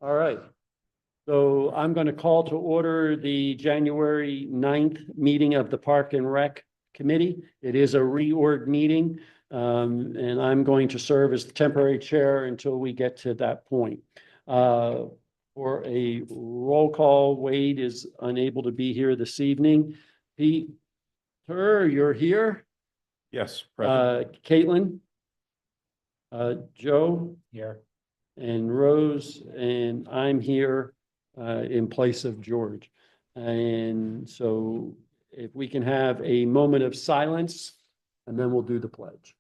All right. So I'm going to call to order the January 9th meeting of the Park and Rec Committee. It is a reorg meeting, and I'm going to serve as the temporary chair until we get to that point. For a roll call, Wade is unable to be here this evening. Peter, you're here? Yes, present. Caitlin? Joe? Here. And Rose, and I'm here in place of George. And so if we can have a moment of silence, and then we'll do the pledge.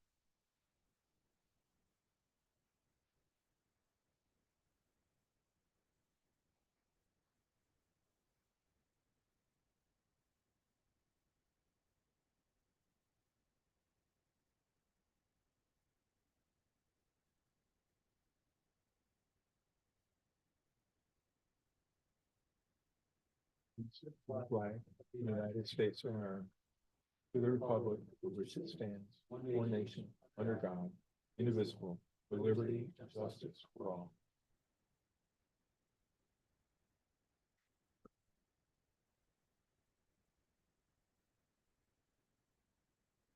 Flag of the United States of America, to the republic for which it stands, one nation, under God, indivisible, with liberty and justice for all.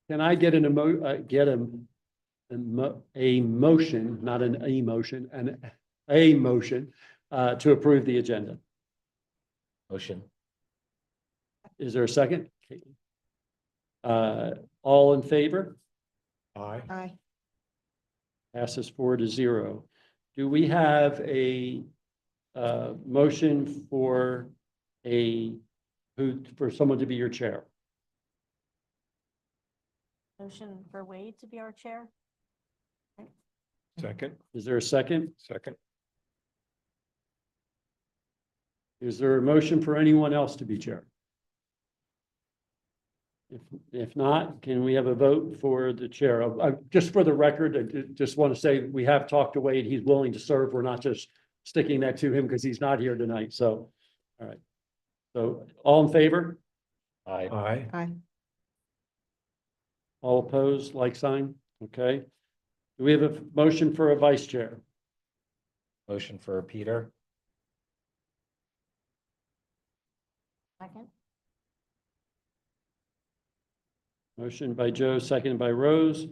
Can I get an a motion, not an emotion, a motion to approve the agenda? Motion. Is there a second? All in favor? Aye. Aye. Passes 4-0. Do we have a motion for for someone to be your chair? Motion for Wade to be our chair. Second. Is there a second? Second. Is there a motion for anyone else to be chair? If not, can we have a vote for the chair? Just for the record, I just want to say we have talked to Wade. He's willing to serve. We're not just sticking that to him because he's not here tonight. So, all right. So all in favor? Aye. Aye. Aye. All opposed, like sign? Okay. Do we have a motion for a vice chair? Motion for Peter. Second. Motion by Joe, seconded by Rose.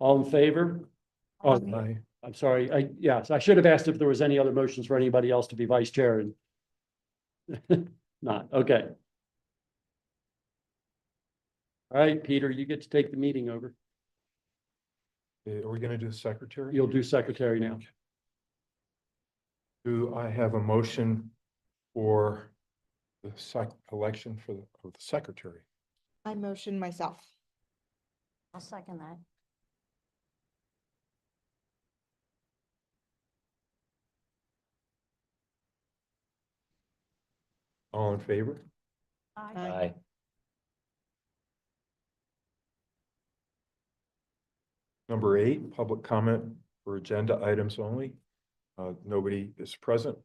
All in favor? Oh, Aye. I'm sorry. Yes, I should have asked if there was any other motions for anybody else to be vice chair and not. Okay. All right, Peter, you get to take the meeting over. Are we going to do secretary? You'll do secretary now. Do I have a motion for the election of the secretary? I motion myself. I'll second that. All in favor? Aye. Number 8, public comment for agenda items only. Nobody is present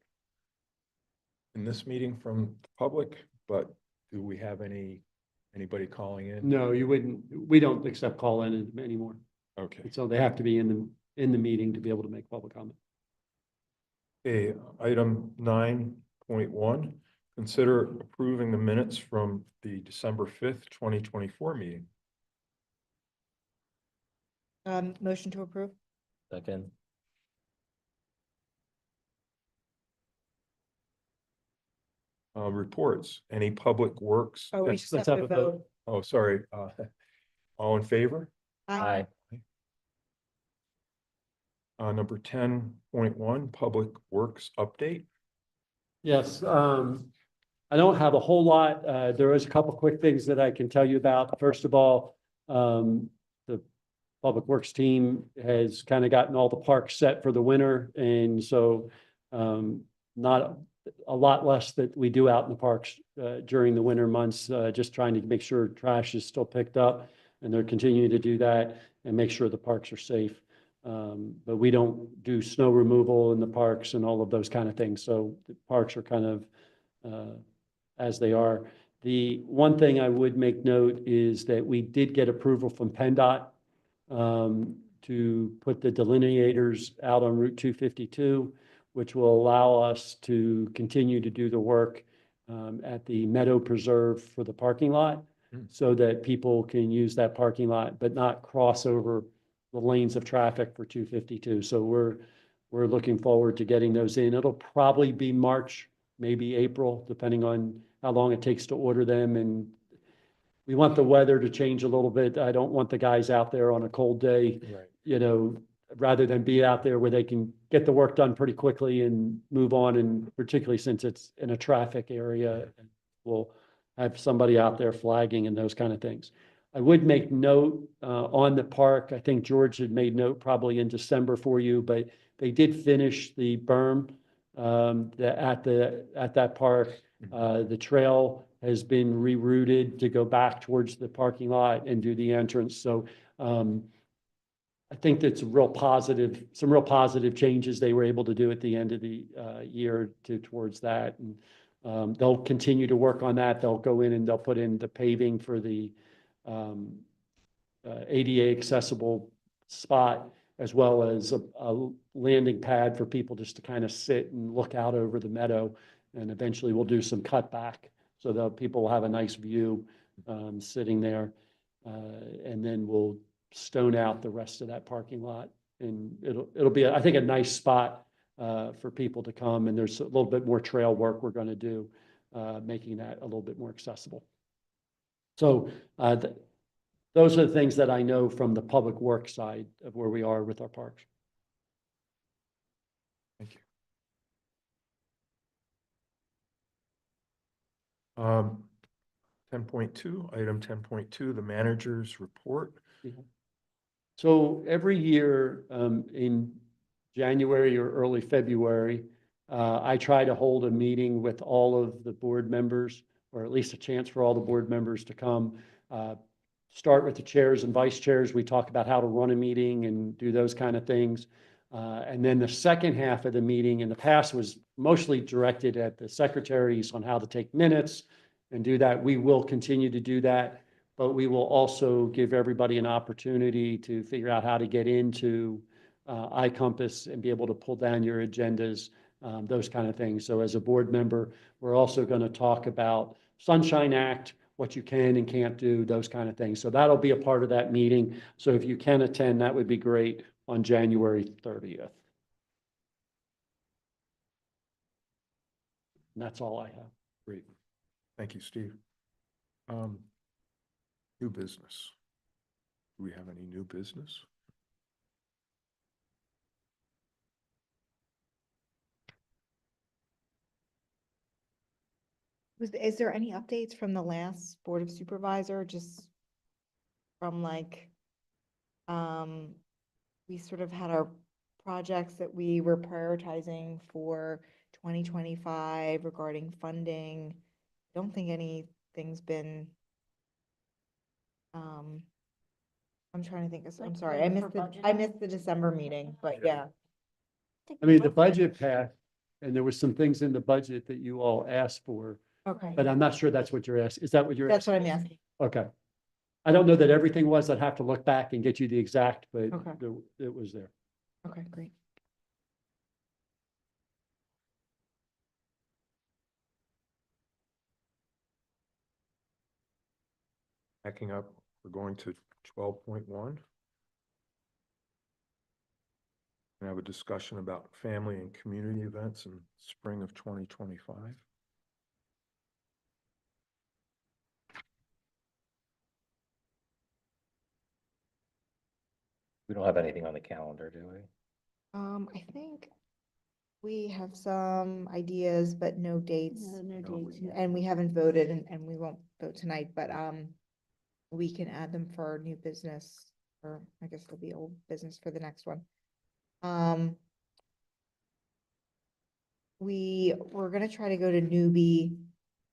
in this meeting from the public, but do we have anybody calling in? No, you wouldn't. We don't accept call-in anymore. Okay. So they have to be in the meeting to be able to make public comment. Okay, item 9.1, consider approving the minutes from the December 5th, 2024 meeting. Motion to approve. Second. Reports, any public works? Oh, we Let's just have have a to vote. vote. Oh, sorry. All in favor? Aye. Number 10.1, public works update. Yes, I don't have a whole lot. There is a couple quick things that I can tell you about. First of all, the Public Works team has kind of gotten all the parks set for the winter. And so not a lot less that we do out in the parks during the winter months, just trying to make sure trash is still picked up. And they're continuing to do that and make sure the parks are safe. But we don't do snow removal in the parks and all of those kind of things. So the parks are kind of as they are. The one thing I would make note is that we did get approval from PennDOT to put the delineators out on Route 252. which will allow us to continue to do the work at the Meadow Preserve for the parking lot, Hmm. so that people can use that parking lot, but not cross over the lanes of traffic for 252. So we're looking forward to getting those in. It'll probably be March, maybe April, depending on how long it takes to order them. And we want the weather to change a little bit. I don't want the guys out there on a cold day, Right. rather than be out there where they can get the work done pretty quickly and move on. And particularly since it's in a traffic area, we'll have somebody out there flagging and those kind of things. I would make note on the park. I think George had made note probably in December for you, but they did finish the berm at that park. The trail has been rerouted to go back towards the parking lot and do the entrance. So I think that's some real positive changes they were able to do at the end of the year towards that. And they'll continue to work on that. They'll go in and they'll put in the paving for the ADA accessible spot, as well as a landing pad for people just to kind of sit and look out over the meadow. And eventually we'll do some cutback so that people will have a nice view sitting there. And then we'll stone out the rest of that parking lot. And it'll be, I think, a nice spot for people to come. And there's a little bit more trail work we're going to do, making that a little bit more accessible. So those are the things that I know from the public works side of where we are with our parks. Thank you. 10.2, item 10.2, the manager's report. So every year in January or early February, I try to hold a meeting with all of the board members, or at least a chance for all the board members to come. Start with the chairs and vice chairs. We talk about how to run a meeting and do those kind of things. And then the second half of the meeting in the past was mostly directed at the secretaries on how to take minutes and do that. We will continue to do that, but we will also give everybody an opportunity to figure out how to get into iCompass and be able to pull down your agendas, those kind of things. So as a board member, we're also going to talk about Sunshine Act, what you can and can't do, those kind of things. So that'll be a part of that meeting. So if you can attend, that would be great on January 30th. And that's all I have. Great. Thank you, Steve. New business. Do we have any new business? Is there any updates from the last Board of Supervisor, just from we sort of had our projects that we were prioritizing for 2025 regarding funding. Don't think anything's been, I'm trying to think of, I'm sorry, I missed the December meeting, but yeah. I mean, the budget passed, and there were some things in the budget that you all asked for, Okay, but I'm not sure that's what you're asking. Is that what you're that's asking? what I'm asking. Okay. I don't know that everything was. I'd have to look back and get you the exact, but Okay. it was there. Okay, great. Backing up, we're going to 12.1. We have a discussion about family and community events in spring of 2025. We don't have anything on the calendar, do we? I think we have some ideas, but no dates. No dates yet. And we haven't voted and we won't vote tonight, but we can add them for new business, or I guess it'll be old business for the next one. We're gonna try to go to Newbie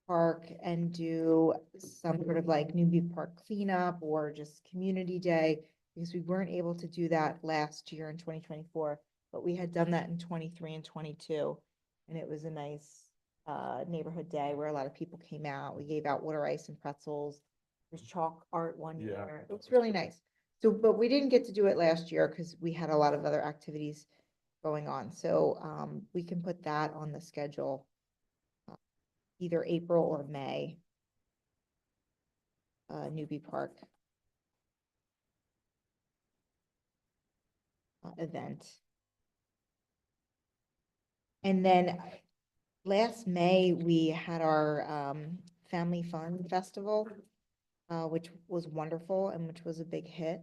Park and do some sort of like Newbie Park cleanup or just community day, because we weren't able to do that last year in 2024, but we had done that in 23 and 22. And it was a nice neighborhood day where a lot of people came out. We gave out water ice and pretzels. There's chalk art one Yeah, year. It that was was really good. nice. So, but we didn't get to do it last year because we had a lot of other activities. going on. So, we can put that on the schedule. Either April or May. Newbie Park. Event. And then last May, we had our Family Fun Festival, which was wonderful and which was a big hit.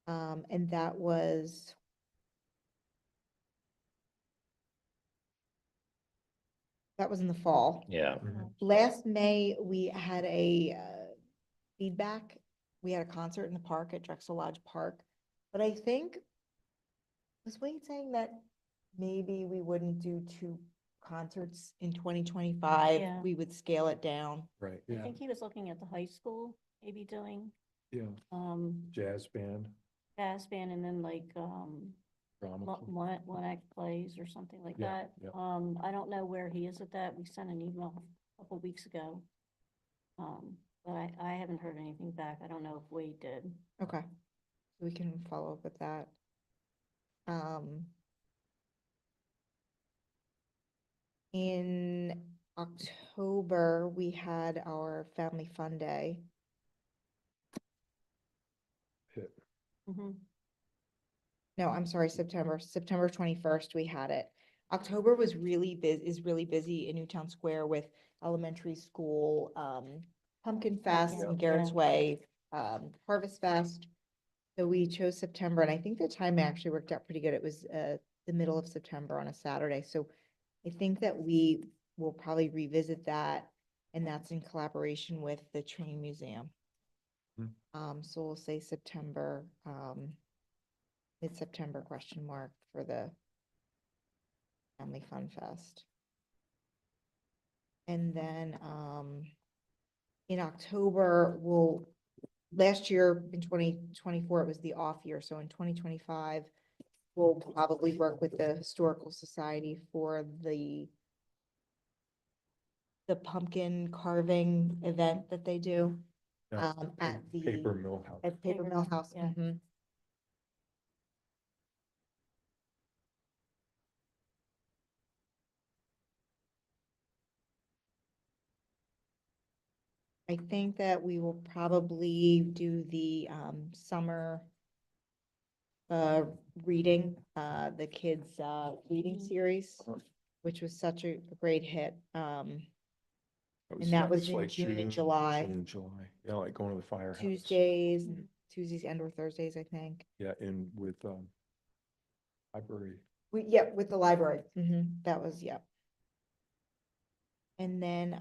And that was in the fall. Yeah. Last May, we had a feedback. We had a concert in the park at Drexel Lodge Park. But I think, was Wade saying that maybe we wouldn't do 2 concerts in 2025? Yeah. We would scale it down. Right, I Yeah. think he was looking at the high school, maybe doing, yeah, jazz band, jazz band and then like, drama. club. one act plays or something like Yeah, that. yeah. I don't know where he is at that. We sent an email a couple weeks ago. But I haven't heard anything back. I don't know if Wade did. Okay. We can follow up with that. In October, we had our Family Fun Day. Hit. Mhm. No, I'm sorry, September 21st, we had it. October was is really busy in Newtown Square with elementary school, Pumpkin Fest Yeah. and Garrett's Yeah. Way, Harvest Fest. So we chose September, and I think the time actually worked out pretty good. It was, the middle of September on a Saturday, so I think that we will probably revisit that, and that's in collaboration with the Train Museum. So we'll say September, mid-September question mark for the Family Fun Fest. And then, in October, last year in 2024, it was the off year, so in 2025, we'll probably work with the Historical Society for the pumpkin carving event that they do, Yeah, at the. Paper Mill House. At Paper Mill House. Yeah. Mhm. I think that we will probably do the summer reading, the kids' reading Mhm. series, Uh-huh. which was such a great hit. was that was just in like June and July. June, July, yeah, like going to the firehouse. Tuesdays and or Thursdays, I think. Yeah, and with, library. With the library. That was, yeah. And then,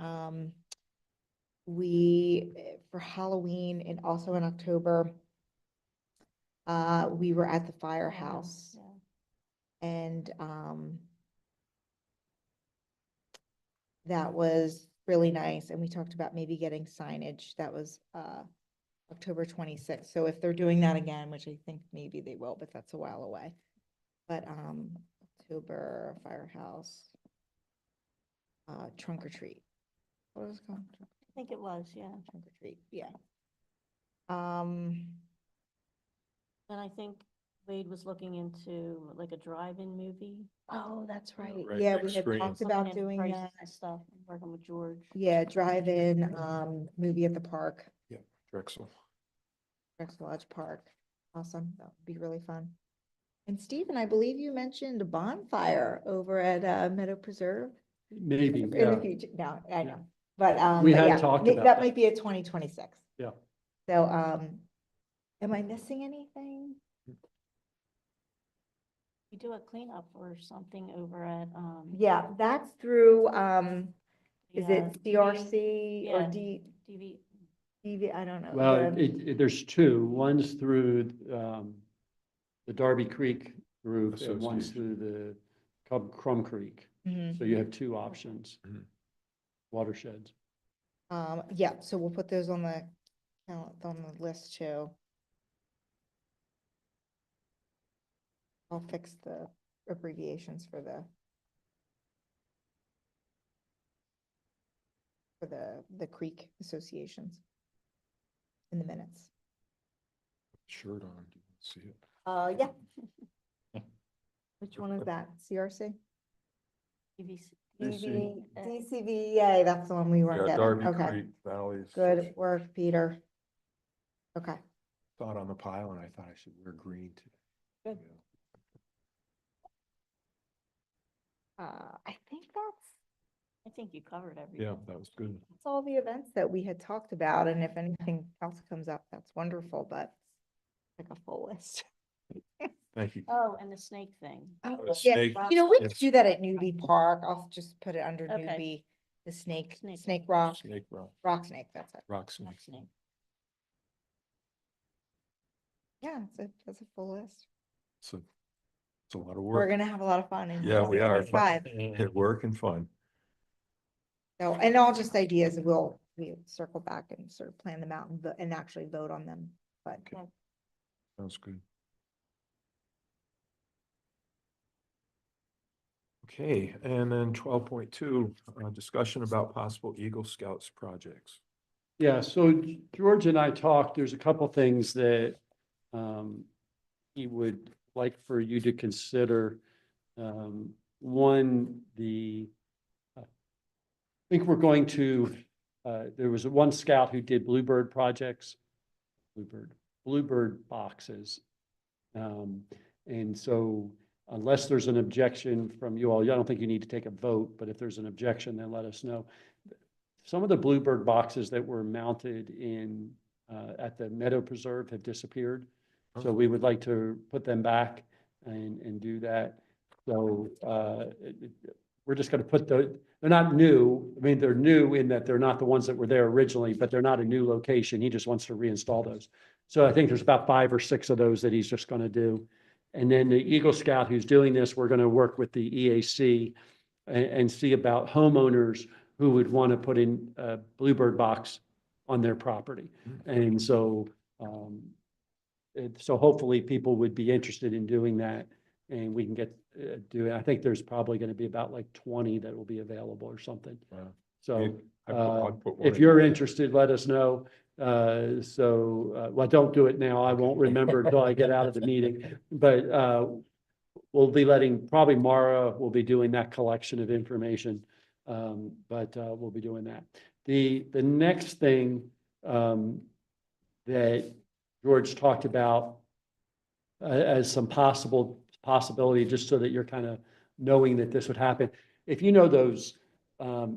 for Halloween and also in October, we were at the firehouse. Yeah. And, that was really nice. And we talked about maybe getting signage. That was, October 26th. So if they're doing that again, which I think maybe they will, but that's a while away. But, October firehouse, trunk or treat. What was it called? I think it was, yeah. Trunk or treat, yeah. And I think Wade was looking into like a drive-in movie. Oh, that's right. Right, Yeah, big we had screen. talked Looking about into doing prices that. and stuff, and working with George. Yeah, drive-in, movie at the park, Yeah, Drexel. Drexel Lodge Park. Awesome. That would be really fun. And Stephen, I believe you mentioned a bonfire over at Meadow Preserve Maybe, in yeah. the future. No, I Yeah. know. But, We but had yeah, talked about that that. might be a 2026. Yeah. So, am I missing anything? We do a cleanup or something over at, Yeah, that's through, is the, it CRC or yeah. DV, I don't know. Well, the- there's two. One's through the Darby Creek group and one's through the Crum Creek. Mhm. So you have two options. Mhm. Watersheds. Yeah, so we'll put those on the list too. I'll fix the abbreviations for the creek associations in the minutes. Shirt on, do you see it? Yeah. Which one is that? CRC? TVC. DCVA, that's the one we weren't Yeah, getting. Darby Okay, Creek Valleys. good work, Peter. Okay, Saw it on the pile and I thought I should wear green today. Good. I think I think you covered everything. Yeah, that was good. that's all the events that we had talked about, and if anything else comes up, that's wonderful, but like a full list. Thank you. Oh, and the snake thing. Oh, The yeah, snake, you know, we could yes. do that at Newbie Park. I'll just put it under Okay. Newbie, the snake Snake. rock, Snake rock, rock snake, that's it. rock snake. Snake. Yeah, that's a full list. So it's a lot of We're work. gonna have a lot of fun in Yeah, we are. 2025. At work and fun. So, and all just ideas, we'll circle back and sort of plan them out and actually vote on them, but. Okay. Sounds good. Okay, and then 12.2, discussion about possible Eagle Scouts projects. Yeah, so George and I talked, there's a couple things that he would like for you to consider. One, I think we're going to, there was one scout who did bluebird projects, bluebird boxes. And so unless there's an objection from you all, I don't think you need to take a vote, but if there's an objection, then let us know. Some of the bluebird boxes that were mounted in, at the Meadow Preserve have disappeared. So we would like to put them back and do that. So, we're just gonna put they're not new. I mean, they're new in that they're not the ones that were there originally, but they're not a new location. He just wants to reinstall those. So I think there's about 5 or 6 of those that he's just gonna do. And then the Eagle Scout who's doing this, we're gonna work with the EAC and see about homeowners who would want to put in a bluebird box on their property. And so, so hopefully people would be interested in doing that and we can get, do it. I think there's probably going to be about like 20 that will be available or something. Wow. So I'd put one if in. you're interested, let us know. Well, don't do it now. I won't remember until I get out of the meeting, but, we'll be letting, probably Mara will be doing that collection of information. But we'll be doing that. The next thing that George talked about as some possibility, just so that you're kind of knowing that this would happen. If you know those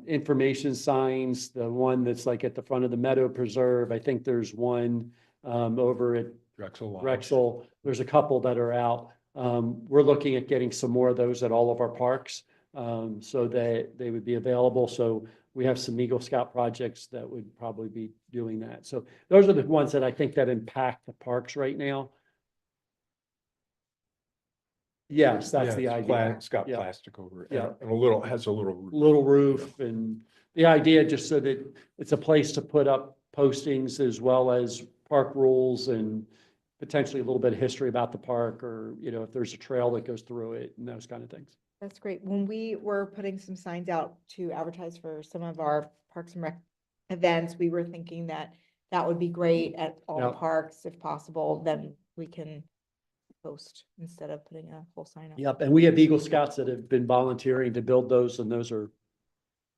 information signs, the one that's like at the front of the Meadow Preserve, I think there's one over at Drexel Lodge. Drexel. There's a couple that are out. We're looking at getting some more of those at all of our parks. So that they would be available. So we have some Eagle Scout projects that would probably be doing that. So those are the ones that I think that impact the parks right now. Yes, that's the idea. It's got Yeah. plastic over it. Yeah. And a little, has a little. roof. Little roof and the idea just so that it's a place to put up postings as well as park rules and potentially a little bit of history about the park or, you know, if there's a trail that goes through it and those kind of things. That's great. When we were putting some signs out to advertise for some of our Parks and Rec events, we were thinking that that would be great at all the Yep. parks if possible, then we can post instead of putting a full sign up. Yep, and we have Eagle Scouts that have been volunteering to build those and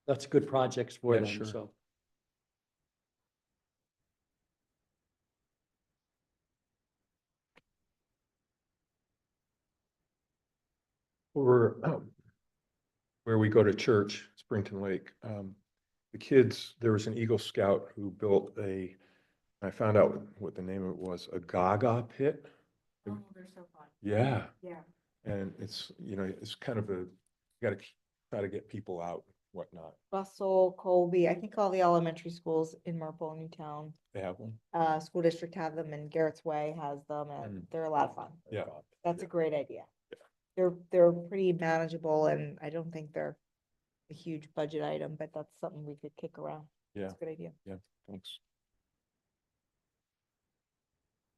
that's good projects for Yeah, them, sure. so. Over where we go to church, Springton Lake, the kids, there was an Eagle Scout who built I found out what the name of it was, a Gaga pit. Oh, they're so fun. Yeah, Yeah. and it's, you know, it's kind of you gotta try to get people out, whatnot. Russell, Colby, I think all the elementary schools in Marple, Newtown, They have one? school district have them and Garrett's Way has them and they're a lot of fun. Yeah. That's a great idea. Yeah. They're pretty manageable and I don't think they're a huge budget item, but that's something we could kick around. Yeah, It's a good idea. thanks.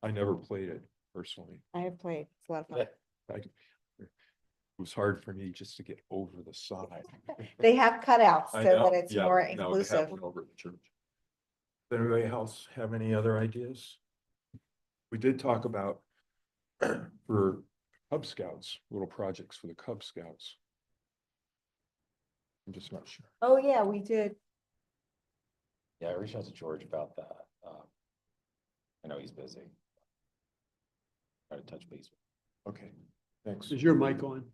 I never played it personally. I have played. It's a lot of fun. It was hard for me just to get over the side. They have cutouts so I know, that it's yeah, more no, they have inclusive. one over at the church. Does anybody else have any other ideas? We did talk about for Cub Scouts, little projects for the Cub Scouts. I'm just not sure. Oh, yeah, we did. Yeah, I reached out to George about that. I know he's busy. Try to touch base. Okay, thanks. Is your mic on?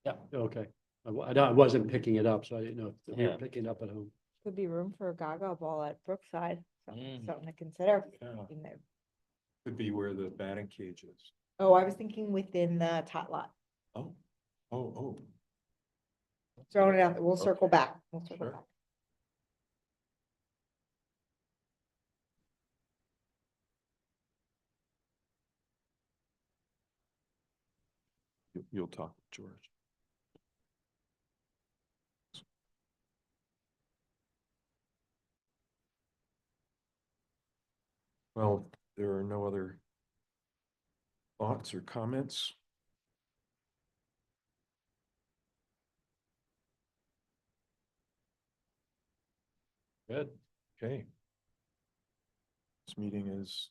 Yeah. Okay. I wasn't picking it up, so I didn't know if you were Yeah. picking it up at home. Could be room for a Gaga ball at Brookside, Mm. something to consider. Yeah, You know. could be where the batting cage is. Oh, I was thinking within the tot lot, Oh, oh, throwing it out, there. We'll circle Okay. back, we'll circle Sure. back. you'll talk with George. Well, there are no other thoughts or comments. Good. Okay. This meeting is